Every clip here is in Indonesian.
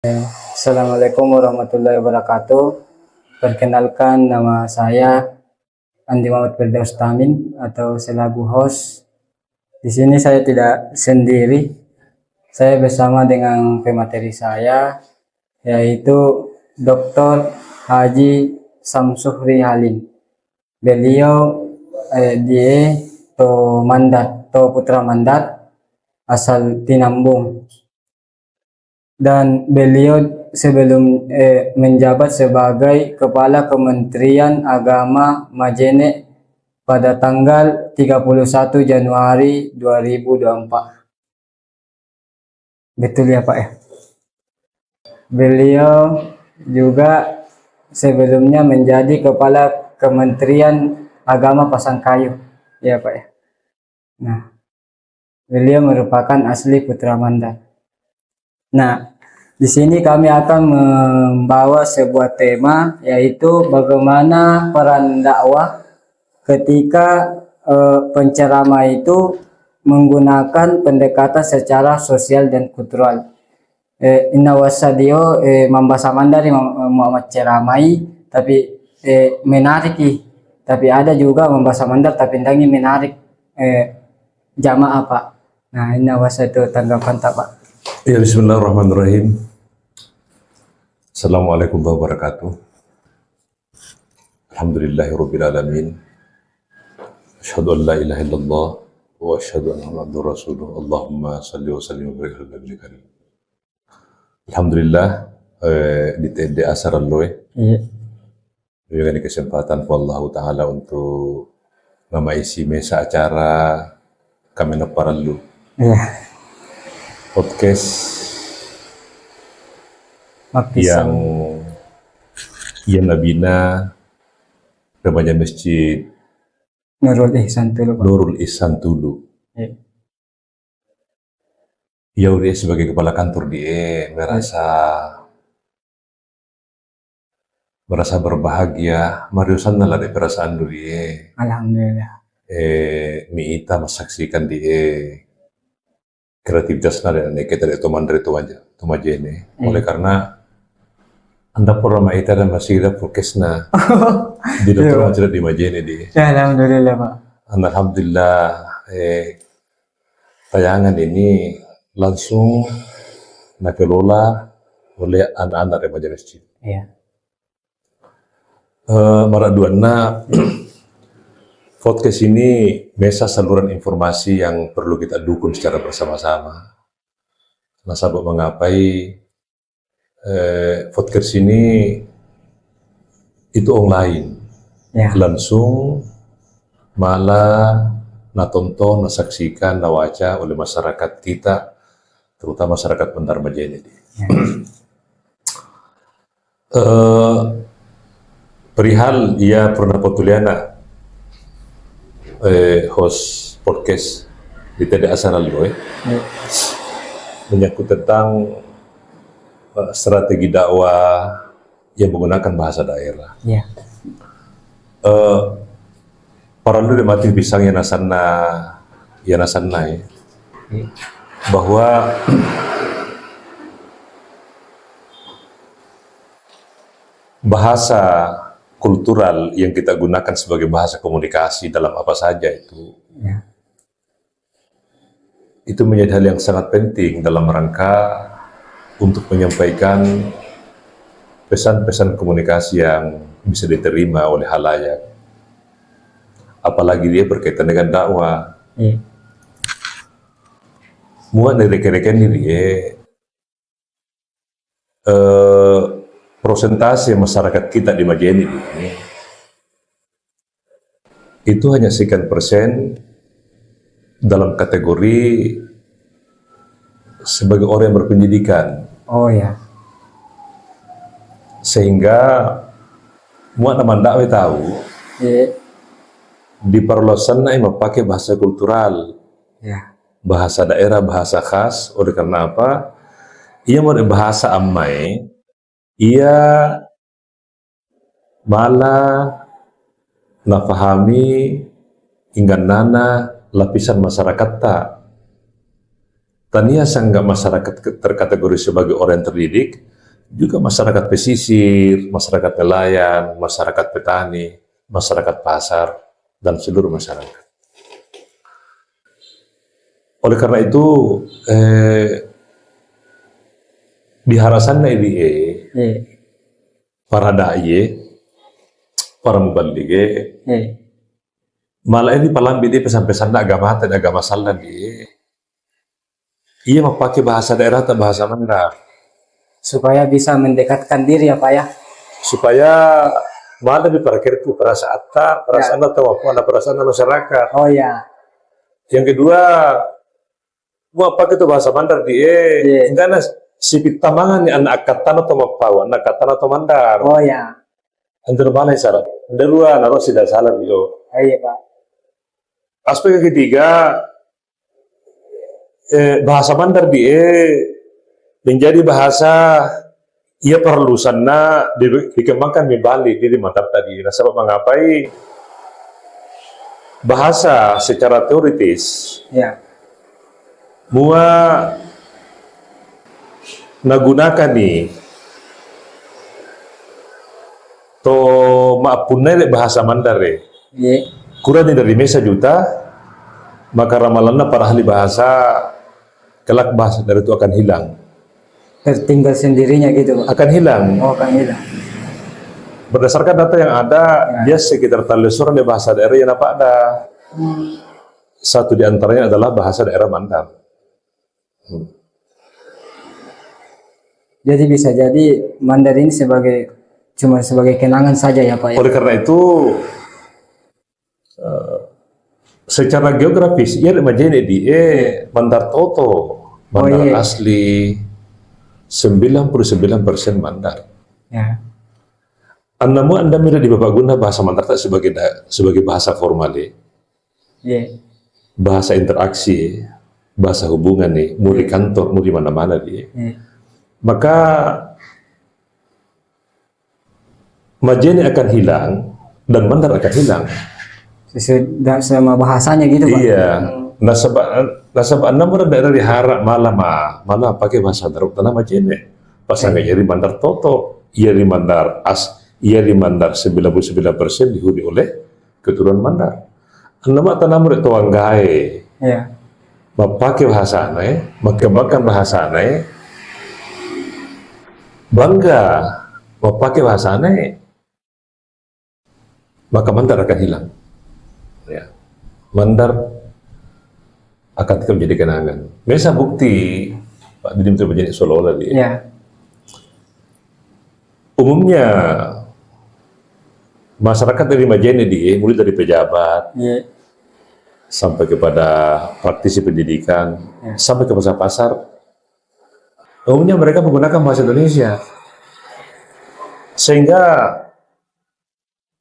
Assalamualaikum warahmatullahi wabarakatuh. Perkenalkan, nama saya Andi Muhammad Firdaus Tamin atau selaku host. Di sini saya tidak sendiri. Saya bersama dengan pemateri saya, yaitu Dr. Haji Samsuhri Halim. Beliau dia Putra Mandat asal Tinambung. Dan beliau sebelum menjabat sebagai Kepala Kementerian Agama Majene pada tanggal 31 Januari 2024. Betul ya Pak ya? Beliau juga sebelumnya menjadi Kepala Kementerian Agama Pasangkayu, ya Pak ya. Nah, beliau merupakan asli Putra Mandat. Nah, di sini kami akan membawa sebuah tema, yaitu bagaimana peran dakwah ketika penceramah itu menggunakan pendekatan secara sosial dan kultural. Inna wasadio membahasa Mandari Muhammad ceramai, tapi menarik tapi ada juga membahasa Mandar tapi tangi menarik jamaah Pak. Nah, inna wasadio tanggapan tak Pak? Ya, bismillahirrahmanirrahim. Assalamualaikum warahmatullahi wabarakatuh. Alhamdulillahirabbil alamin. Asyhadu an la ilaha illallah wa asyhadu anna Muhammadar Rasulullah. Allahumma shalli wa sallim wa barik ala nabiyil karim. Alhamdulillah di TD Asar Alloy. Iya. Berikan kesempatan Allah Ta'ala untuk memaisi mesa acara kami Parallu. Iya. Podcast yang nabina remaja masjid Nurul Ihsan Tulu. Ya dia sebagai kepala kantor dia merasa berbahagia, mariusan lah di perasaan dia. Alhamdulillah. Miita mensaksikan dia kreativitas dan kita dari teman dari tumaje ini. Oleh karena anda pernah maita dan masih ada prokesna di dokter majelis di Majene di. Alhamdulillah Pak. Alhamdulillah tayangan ini langsung nakelola oleh anak-anak dari majelis masjid. Iya. Maraduana podcast ini mesa saluran informasi yang perlu kita dukung secara bersama-sama. Nasabah mengapai podcast ini itu online, ya. Langsung malah natonton, nasaksikan, nawaca oleh masyarakat kita, terutama masyarakat Bandar Majene. Ya. Perihal ia pernah potuliana host podcast di TD Asar Alloy menyangkut tentang strategi dakwah yang menggunakan bahasa daerah. Yeah. Parallu de mati pisang yang nasanna bahwa bahasa kultural yang kita gunakan sebagai bahasa komunikasi dalam apa saja itu, ya. Itu menjadi hal yang sangat penting dalam rangka untuk menyampaikan pesan-pesan komunikasi yang bisa diterima oleh halayak. Apalagi dia berkaitan dengan dakwah. Ya. Muat dari rekan-rekan dia prosentase masyarakat kita di Majene ini itu hanya sekian persen dalam kategori sebagai orang yang berpendidikan. Oh ya. Sehingga muat nama dakwe tahu di perlosan memakai bahasa kultural, bahasa daerah, bahasa khas. Oleh karena apa? Ia mau bahasa amai. Ia malah nafahami hingga nana lapisan masyarakat tak. Tania sanggah masyarakat terkategori sebagai orang yang terdidik, juga masyarakat pesisir, masyarakat nelayan, masyarakat petani, masyarakat pasar, dan seluruh masyarakat. Oleh karena itu, di harasannya ini, Iya. para da'i, para mubalige, Iya. malah ini palambi di pesan-pesan agama dan agama salah di, ia memakai bahasa daerah atau bahasa Manda, Supaya bisa mendekatkan diri ya Pak ya. supaya mana di parakirku perasaan atau apa perasaan masyarakat. Oh ya. Yang kedua, mau apa itu bahasa Mandar di enggak ada sipit tamangan ni anak katan atau mapaw, anak katan atau Mandar. Oh ya. Antara mana yang salah? Kedua, naruh tidak salah bio. Iya Pak. Aspek yang ketiga, bahasa Mandar di menjadi bahasa ia perlu sana dikembangkan di Bali di Mandar tadi. Nah, sebab mengapai bahasa secara teoritis Ya. mua nagunakan ni to maapunai bahasa Mandar Iya. kurang dari mesa juta, maka ramalannya para ahli bahasa kelak bahasa dari itu akan hilang. Tertinggal sendirinya gitu Pak. Akan hilang. Oh kan hilang. Berdasarkan data yang ada, dia sekitar Talesuran di bahasa daerah yang apa ada. Satu di antaranya adalah bahasa daerah Mandar. Jadi bisa jadi Mandar ini cuma sebagai kenangan saja ya Pak ya. Oleh karena itu, secara geografis, ia majene di Mandar Toto, Mandar iya. asli 99% Mandar. Ya. Namun Anda mira di Bapak guna bahasa Mandar tak sebagai bahasa formal, Iya. bahasa interaksi, bahasa hubungan nih, mau di kantor, mau di mana-mana dia. Iya. Maka majene akan hilang dan Mandar akan hilang. Sesuai sama bahasanya gitu Pak. Iya. Nasab Anda mura daerah diharap malah pakai bahasa Darab tanah majene. Pasangnya jadi Mandar Toto, ia di Mandar ia di Mandar 99% dihuni oleh keturunan Mandar. Nama tanah murid tuanggai, Iya. memakai bahasa mengembangkan bahasa bangga memakai bahasa maka Mandar akan hilang. Ya. Mandar akan tetap menjadi kenangan. Mesa bukti Pak Didim itu menjadi seolah-olah dia. Iya. Umumnya masyarakat dari Majene mulai dari pejabat Iya. sampai kepada praktisi pendidikan sampai ke pasar-pasar, umumnya mereka menggunakan bahasa Indonesia, sehingga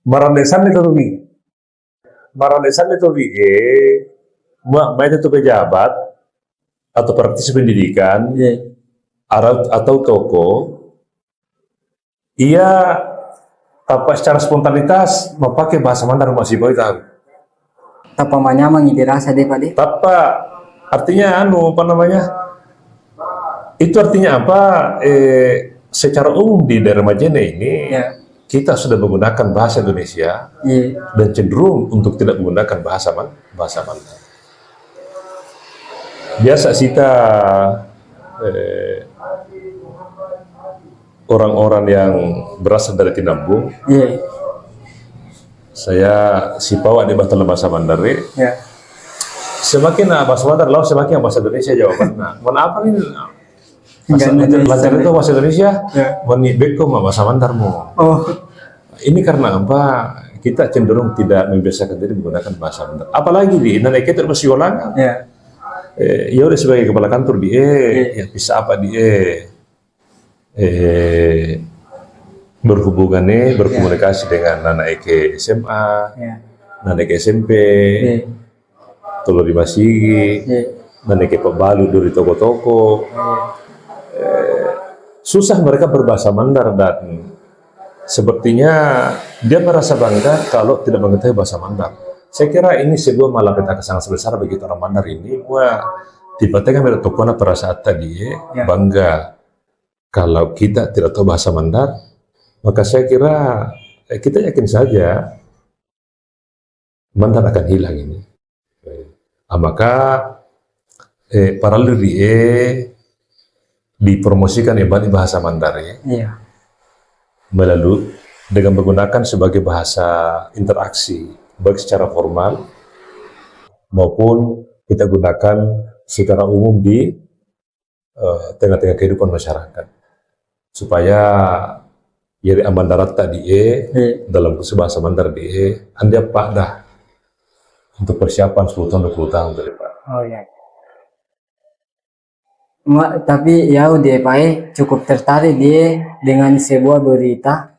marandesan itu itu pejabat atau praktisi pendidikan Iya. atau toko, ia tanpa secara spontanitas memakai bahasa Mandar masih boleh tahu. Tapa manyamang dirasa deh Pak deh. Tanpa artinya apa namanya? Itu artinya apa? Secara umum di daerah Majene ini Ya. kita sudah menggunakan bahasa Indonesia Iya. dan cenderung untuk tidak menggunakan bahasa Mandar. Biasa kita orang-orang yang berasal dari Tinambung, Iya. saya sipawa di bahasa Mandar. Ya. Semakin bahasa Mandar, lalu semakin bahasa Indonesia jawabannya. Mana apa ini? Enggak Belajar itu bahasa Indonesia, Ya. meni beko bahasa Mandarmu. Oh. Ini karena apa? Kita cenderung tidak membiasakan diri menggunakan bahasa Mandar. Apalagi di Indonesia kita masih ulangan. Ya. Ya udah sebagai kepala kantor di ya bisa apa di berkomunikasi dengan anak ke SMA, Ya. anak ke SMP, Iya. Tolo di Masigi, Iya. anak ke Pebalu dari toko-toko. Susah mereka berbahasa Mandar dan sepertinya dia merasa bangga kalau tidak mengetahui bahasa Mandar. Saya kira ini sebuah malapetaka sangat besar bagi orang Mandar ini. Wah, tiba-tiba mereka tokona perasaan tadi bangga kalau kita tidak tahu bahasa Mandar, maka saya kira kita yakin saja Mandar akan hilang ini. Maka para liri dipromosikan kembali bahasa Mandar Iya. melalui dengan menggunakan sebagai bahasa interaksi baik secara formal maupun kita gunakan secara umum di tengah-tengah kehidupan masyarakat supaya yari amandarat tadi dalam bahasa Mandar anda pak dah untuk persiapan 10 tahun 20 tahun ke depan. Oh ya. Tapi ya udah Pak cukup tertarik dia dengan sebuah berita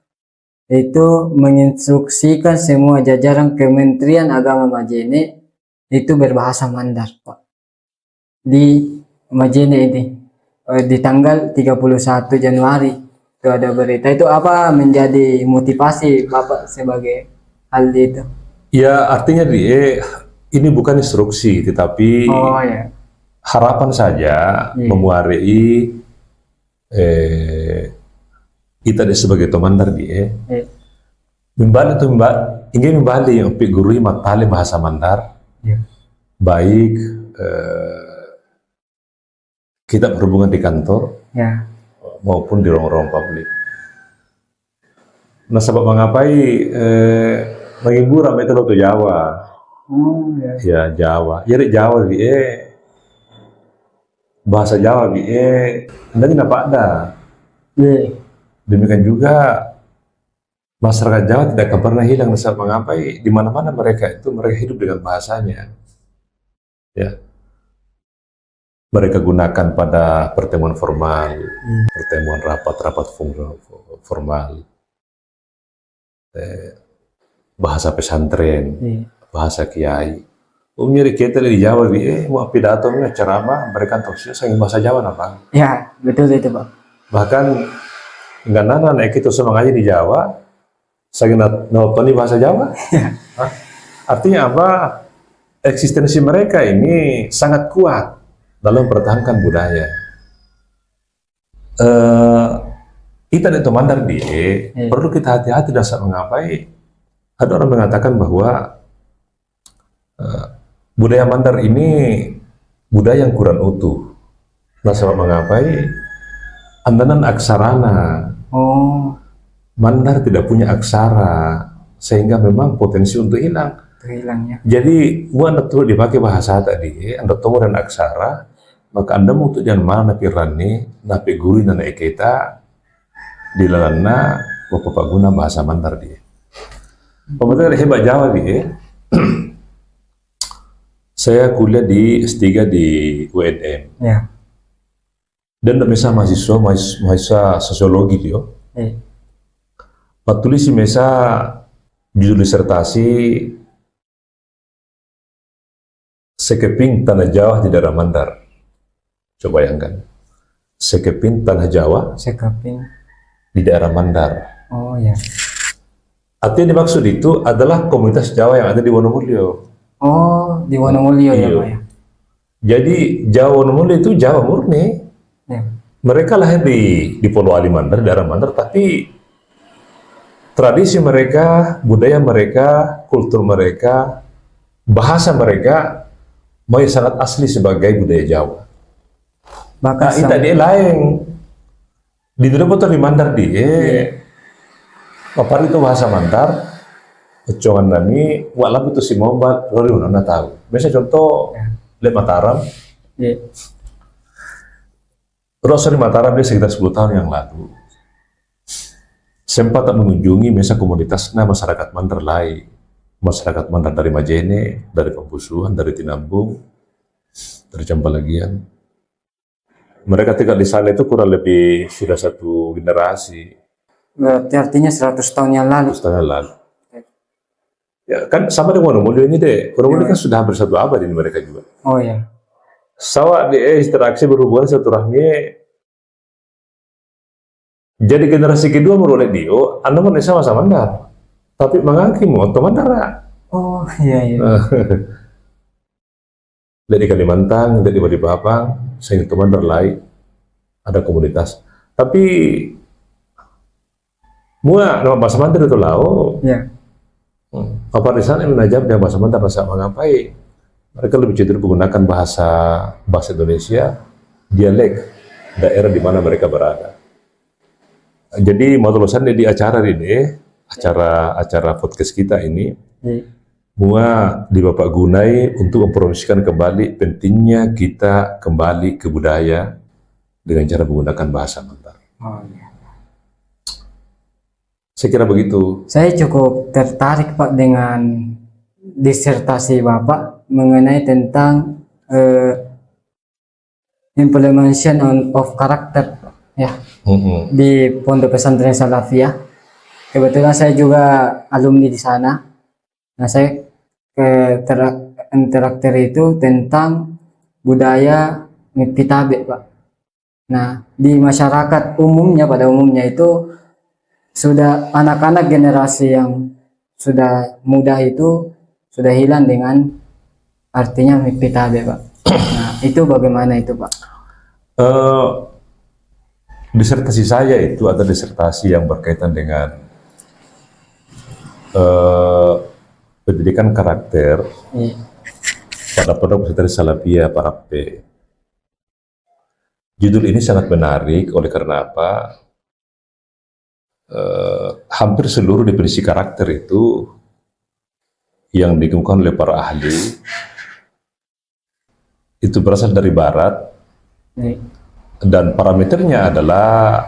itu menginstruksikan semua jajaran Kementerian Agama Majene itu berbahasa Mandar Pak di Majene ini di tanggal 31 Januari itu ada berita. Itu apa menjadi motivasi Bapak sebagai hal itu? Ya artinya ini bukan instruksi tetapi Oh ya. harapan saja memuarai kita sebagai Tomandar Mimbali itu ingin membali yang guru matali bahasa Mandar baik kita berhubungan di kantor maupun di ruang-ruang publik. Nah sebab mengapai menghibur ramai itu ke Jawa. Ya Jawa. Jadi Jawa bahasa Jawa anda kenapa ada? Demikian juga masyarakat Jawa tidak akan pernah hilang saat mengapai di mana-mana mereka hidup dengan bahasanya. Ya. Mereka gunakan pada pertemuan formal, pertemuan rapat-rapat formal, bahasa pesantren, bahasa kiai. Umumnya kita di Jawa mau pidato ceramah mereka terusnya sangat bahasa Jawa apa? Ya betul itu Pak. Bahkan nggak nana naik itu semua ngaji di Jawa, sangat nonton bahasa Jawa. Artinya apa? Eksistensi mereka ini sangat kuat dalam mempertahankan budaya. Kita di Tomandar perlu kita hati-hati dan saat mengapai. Ada orang mengatakan bahwa budaya Mandar ini budaya yang kurang utuh. Nah, sebab mengapai andanan aksarana. Mandar tidak punya aksara sehingga memang potensi untuk hilang. Hilangnya. Jadi, anda tuh dipakai bahasa tadi, anda tahu dan aksara, maka anda mau tuh jangan mana napi rani, napi guru dan kita di lalana bapak guna bahasa Mandar dia. Pemerintah hebat Jawa saya kuliah di S3 di UNM. Ya. Dan mesa mahasiswa sosiologi dia. Tulis mesa judul disertasi Sekeping Tanah Jawa di daerah Mandar. Coba bayangkan. Sekeping Tanah Jawa di daerah Mandar. Oh ya. Artinya dimaksud itu adalah komunitas Jawa yang ada di Wonomulyo. Oh, di Wonomulyo ya Pak ya. Jadi Jawa Wonomulyo itu Jawa murni. Mereka lahir di Polowali Mandar, daerah Mandar, tapi tradisi mereka, budaya mereka, kultur mereka, bahasa mereka masih sangat asli sebagai budaya Jawa. Nah, itu dia lain. Di dulu di Mandar Papar itu bahasa Mandar, Congan nami, walau itu si Mombat, Rory mana tahu. Biasanya contoh, lihat Mataram. Rosari Mataram dia sekitar 10 tahun yang lalu. Sempat mengunjungi mesa komunitasnya masyarakat Mandar lain. Masyarakat Mandar dari Majene, dari Pembusuhan, dari Tinambung, dari Campalagian. Mereka tinggal di sana itu kurang lebih sudah satu generasi. Berarti artinya 100 tahun yang lalu. 100 tahun yang lalu. Ya kan sama dengan Wonomulyo ini deh. Wonomulyo kan sudah hampir satu abad ini mereka juga. Oh ya. Sawa interaksi berhubungan silaturahmi. Jadi generasi kedua meroleh Dio, anda mau sama-sama Mandar. Tapi mengakimu untuk Mandar. Oh iya iya. Dari Kalimantan, dari Balikpapan, sehingga ke Mandar lain ada komunitas. Tapi mua nama bahasa Mandarin itu lao. Ya. Apa di sana menajam dengan bahasa Mandarin bahasa mengapai? Mereka lebih cenderung menggunakan bahasa Indonesia, dialek daerah di mana mereka berada. Jadi mau tulisannya di acara ini, acara podcast kita ini, Iya. mua di Bapak gunai untuk mempromosikan kembali pentingnya kita kembali ke budaya dengan cara menggunakan bahasa Mandarin. Oh, iya. Saya kira begitu. Saya cukup tertarik Pak dengan disertasi Bapak mengenai tentang implementation of character ya di Pondok Pesantren Salafiyah. Kebetulan saya juga alumni di sana. Nah, saya interaktif itu tentang budaya Mipitabe, Pak. Nah, di masyarakat umumnya, pada umumnya itu sudah anak-anak generasi yang sudah muda itu sudah hilang dengan artinya Mipitabe, Pak. Nah, itu bagaimana itu, Pak? Disertasi saya itu adalah disertasi yang berkaitan dengan pendidikan karakter pada Pondok Pesantren Salafiyah Parape. Judul ini sangat menarik oleh karena apa? Hampir seluruh definisi karakter itu yang dikemukakan oleh para ahli itu berasal dari Barat dan parameternya adalah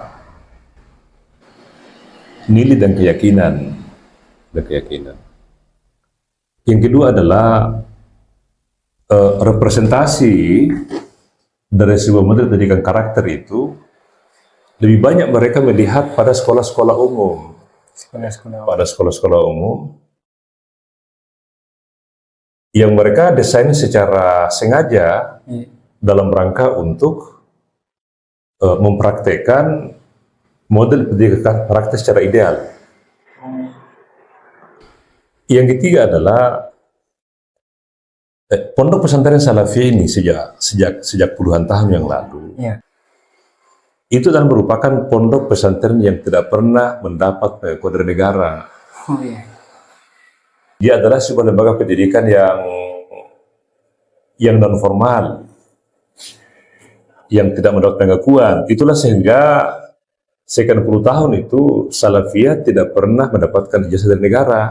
nilai dan keyakinan. Yang kedua adalah representasi dari sebuah model pendidikan karakter itu lebih banyak mereka melihat pada sekolah-sekolah umum. Pada sekolah-sekolah umum yang mereka desain secara sengaja dalam rangka untuk mempraktekkan model pendidikan karakter secara ideal. Yang ketiga adalah Pondok Pesantren Salafiyah ini sejak puluhan tahun yang lalu. Itu adalah merupakan pondok pesantren yang tidak pernah mendapat pengkoder negara. Dia adalah sebuah lembaga pendidikan yang non formal, yang tidak mendapat pengakuan. Itulah sehingga sekian puluh tahun itu Salafiyah tidak pernah mendapatkan ijazah dari negara.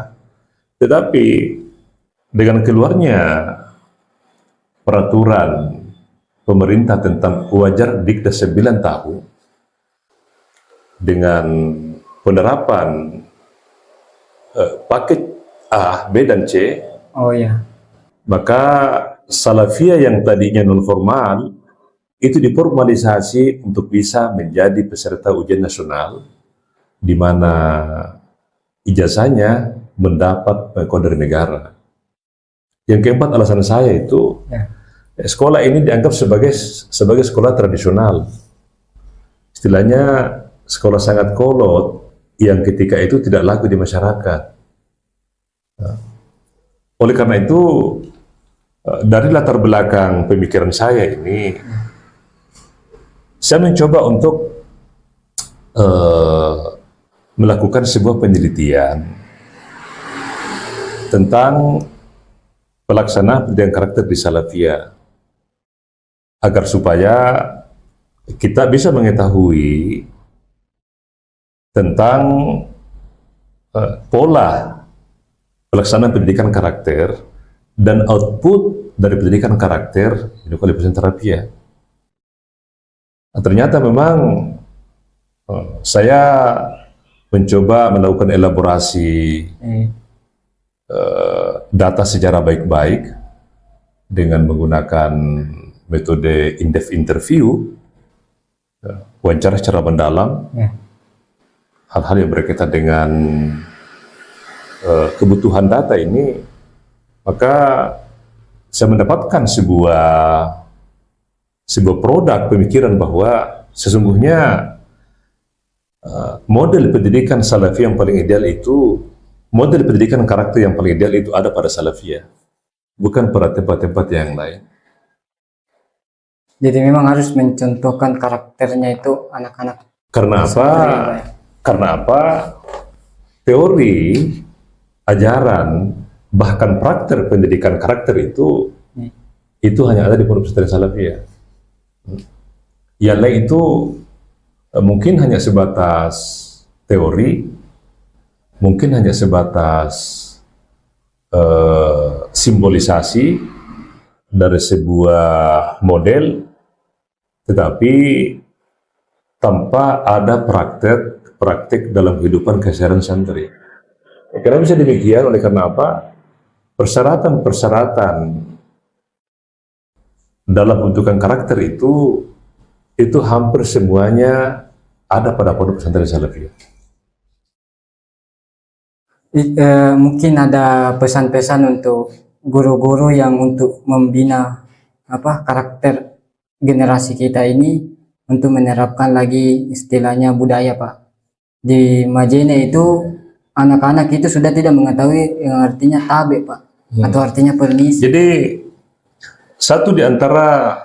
Tetapi dengan keluarnya peraturan pemerintah tentang wajar dikda 9 tahun dengan penerapan paket A, B, dan C, maka Salafiyah yang tadinya non formal itu diformalisasi untuk bisa menjadi peserta ujian nasional, di mana ijazahnya mendapat pengkoder negara. Yang keempat, alasan saya itu sekolah ini dianggap sebagai sekolah tradisional. Istilahnya sekolah sangat kolot yang ketika itu tidak laku di masyarakat. Oleh karena itu, dari latar belakang pemikiran saya ini, saya mencoba untuk melakukan sebuah penelitian tentang pelaksanaan pendidikan karakter di Salafiyah, agar supaya kita bisa mengetahui tentang pola pelaksanaan pendidikan karakter dan output dari pendidikan karakter di Pesantren Salafiyah. Ternyata memang saya mencoba melakukan elaborasi data secara baik-baik dengan menggunakan metode in-depth interview, wawancara secara mendalam, hal-hal yang berkaitan dengan kebutuhan data ini, maka saya mendapatkan sebuah produk pemikiran bahwa sesungguhnya model pendidikan Salafiyah yang paling ideal itu, model pendidikan karakter yang paling ideal itu ada pada Salafiyah, bukan pada tempat-tempat yang lain. Jadi memang harus mencontohkan karakternya itu anak-anak Karena apa? Seperti itu, Pak. Karena apa? Teori, ajaran, bahkan praktek pendidikan karakter itu hanya ada di Pondok Pesantren Salafiyah. Yang lain itu mungkin hanya sebatas teori, mungkin hanya sebatas simbolisasi dari sebuah model, tetapi tanpa ada praktek dalam kehidupan keseharian santri. Kenapa bisa demikian? Oleh karena apa? Persyaratan-persyaratan dalam pembentukan karakter itu hampir semuanya ada pada Pondok Pesantren Salafiyah. Mungkin ada pesan-pesan untuk guru-guru yang untuk membina karakter generasi kita ini untuk menerapkan lagi istilahnya budaya, Pak. Di Majene itu anak-anak itu sudah tidak mengetahui yang artinya tabe, Pak, atau artinya permisi. Jadi satu di antara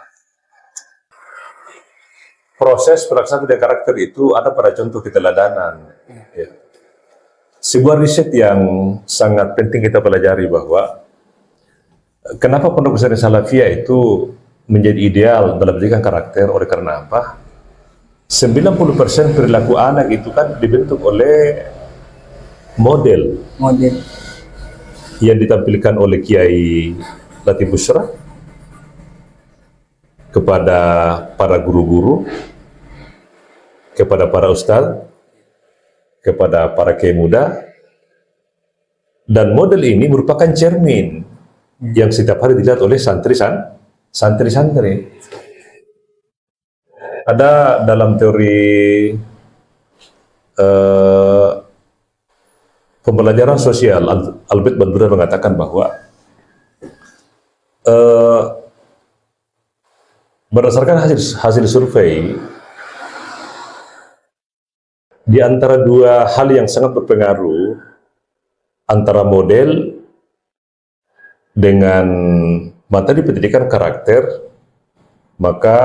proses pelaksanaan budaya karakter itu ada pada contoh keteladanan. Ya. Sebuah riset yang sangat penting kita pelajari bahwa kenapa Pondok Pesantren Salafiyah itu menjadi ideal dalam pendidikan karakter, oleh karena apa? 90% perilaku anak itu kan dibentuk oleh model yang ditampilkan oleh Kiai Latif Busra kepada para guru-guru, kepada para ustadz, kepada para kiai muda, dan model ini merupakan cermin yang setiap hari dilihat oleh santri-santri. Ada dalam teori pembelajaran sosial, Albert Bandura mengatakan bahwa berdasarkan hasil survei, di antara dua hal yang sangat berpengaruh antara model dengan materi pendidikan karakter, maka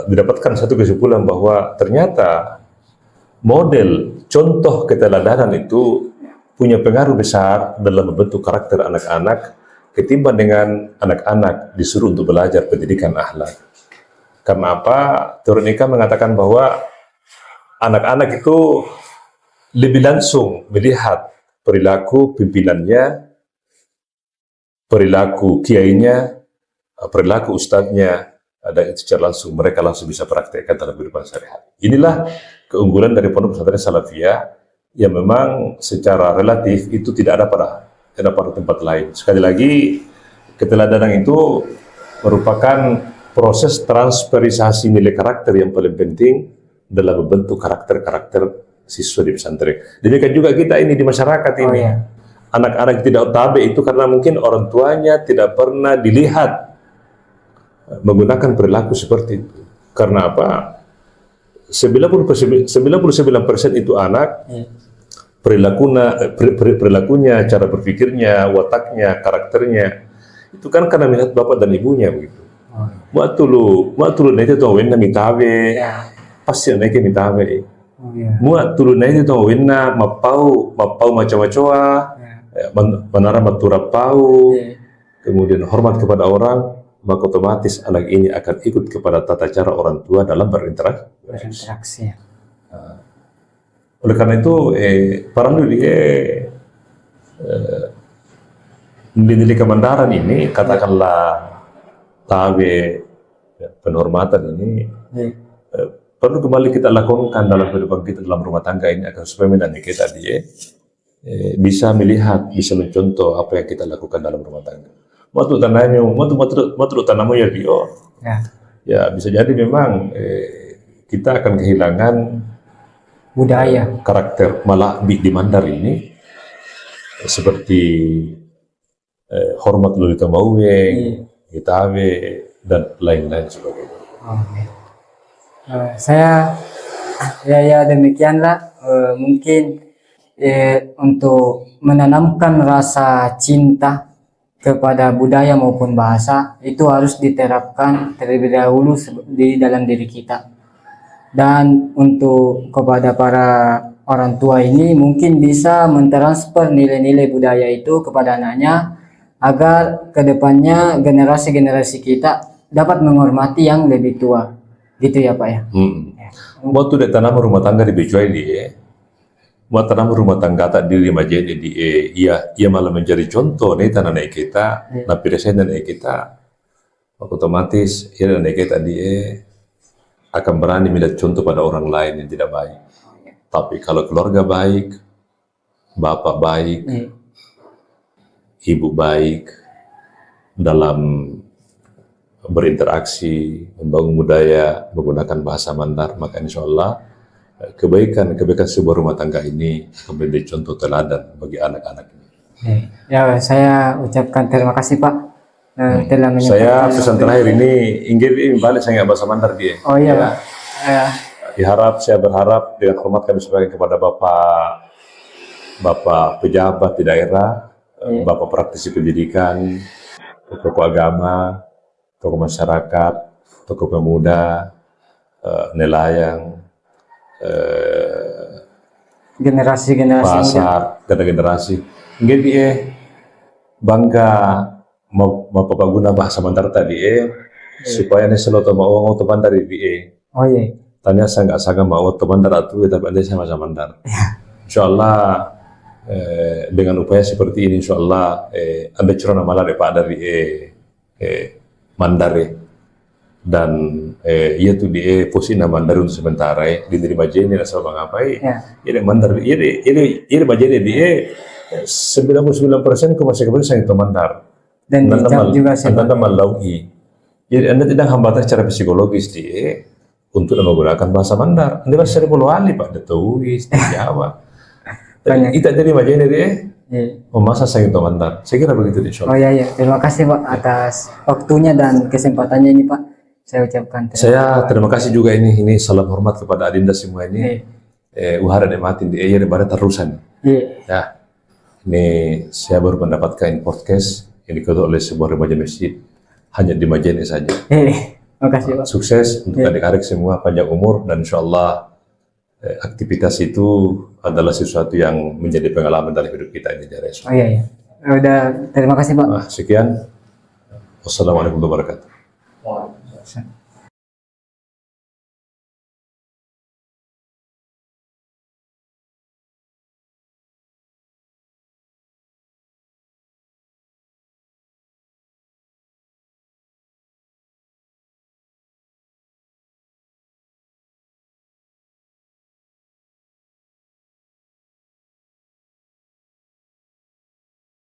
didapatkan satu kesimpulan bahwa ternyata model contoh keteladanan itu punya pengaruh besar dalam membentuk karakter anak-anak ketimbang dengan anak-anak disuruh untuk belajar pendidikan akhlak. Karena apa? Teori Nikah mengatakan bahwa anak-anak itu lebih langsung melihat perilaku pimpinannya, perilaku kiainya, perilaku ustadznya, dan secara langsung mereka langsung bisa praktekkan dalam kehidupan sehari-hari. Inilah keunggulan dari Pondok Pesantren Salafiyah yang memang secara relatif itu tidak ada pada tempat lain. Sekali lagi, keteladanan itu merupakan proses transferisasi nilai karakter yang paling penting dalam membentuk karakter-karakter siswa di pesantren. Demikian juga kita ini di masyarakat ini. Anak-anak tidak tabe itu karena mungkin orang tuanya tidak pernah dilihat menggunakan perilaku seperti itu. Karena apa? 99% itu anak, perilakunya, cara berpikirnya, wataknya, karakternya, itu kan karena melihat bapak dan ibunya begitu. Muat tulu na itu tuh wenna mitawe, pasti na itu mitawe. Muat tulu na itu tuh wenna mapau macam-macam, menara maturapau, kemudian hormat kepada orang, maka otomatis anak ini akan ikut kepada tata cara orang tua dalam berinteraksi. Oleh karena itu, nilai kemandaran ini, katakanlah tawe, penghormatan ini, perlu kembali kita lakukan dalam kehidupan kita dalam rumah tangga ini agar supaya menanti kita bisa melihat, bisa mencontoh apa yang kita lakukan dalam rumah tangga. Matu tanamu ya Rio. Ya bisa jadi memang kita akan kehilangan budaya karakter malah di Mandar ini seperti hormat lulita maueng, itawe dan lain-lain sebagainya. Saya demikianlah mungkin untuk menanamkan rasa cinta kepada budaya maupun bahasa itu harus diterapkan terlebih dahulu di dalam diri kita. Dan untuk kepada para orang tua ini mungkin bisa mentransfer nilai-nilai budaya itu kepada anaknya agar kedepannya generasi-generasi kita dapat menghormati yang lebih tua. Gitu ya Pak ya. Waktu dia tanam rumah tangga di Bejuai dia, buat tanam rumah tangga tak di Majene di ia malah menjadi contoh nih tanah naik kita, tapi resenden naik kita, otomatis ia dan naik kita dia akan berani melihat contoh pada orang lain yang tidak baik. Tapi kalau keluarga baik, bapak baik, ibu baik dalam berinteraksi, membangun budaya menggunakan bahasa Mandar, maka insya Allah kebaikan sebuah rumah tangga ini akan menjadi contoh teladan bagi anak-anak ini. Ya, saya ucapkan terima kasih Pak telah Saya menyempatkan pesan waktu. terakhir ini, ingin balik saya nggak bahasa Mandar dia. Oh iya Pak. Saya berharap dengan hormat kami sampaikan kepada Bapak pejabat di daerah, Bapak praktisi pendidikan, tokoh agama, tokoh masyarakat, tokoh pemuda, nelayan, Generasi-generasi muda. pasar, kada generasi. Ingin dia bangga mau guna bahasa Mandar tadi supaya nih selalu mau ngomong teman dari dia. Oh iya. Tanya sangat mau teman Mandar atau tapi anda sama bahasa Mandar. Insyaallah dengan upaya seperti ini insyaallah anda curang malah daripada dari Mandar dan ia tuh di posisi nama Mandar untuk sementara diterima Majene dan sama ngapai ini Mandar ini Majene dia 99% masih kemudian saya itu Mandar Dan dijawab juga anda malaui jadi anda tidak hambatan secara psikologis dia untuk menggunakan bahasa Mandar anda bahasa Polowali Pak Datuis di Jawa kita dari Majene dia masa saya itu Mandar saya kira begitu insyaallah. Oh iya, terima kasih Pak atas waktunya dan kesempatannya ini Pak. Saya ucapkan terima kasih juga ini salam hormat kepada Adinda semua ini. Uhara nikmatin di daripada terusan. Ya, ini saya baru mendapatkan podcast yang diketuai oleh sebuah remaja masjid hanya di Majene saja. Terima kasih Pak. Sukses untuk adik-adik semua, panjang umur dan insyaallah aktivitas itu adalah sesuatu yang menjadi pengalaman dalam hidup kita ini dari Oh iya. Udah, terima kasih Pak. Sekian. Wassalamualaikum warahmatullahi wabarakatuh.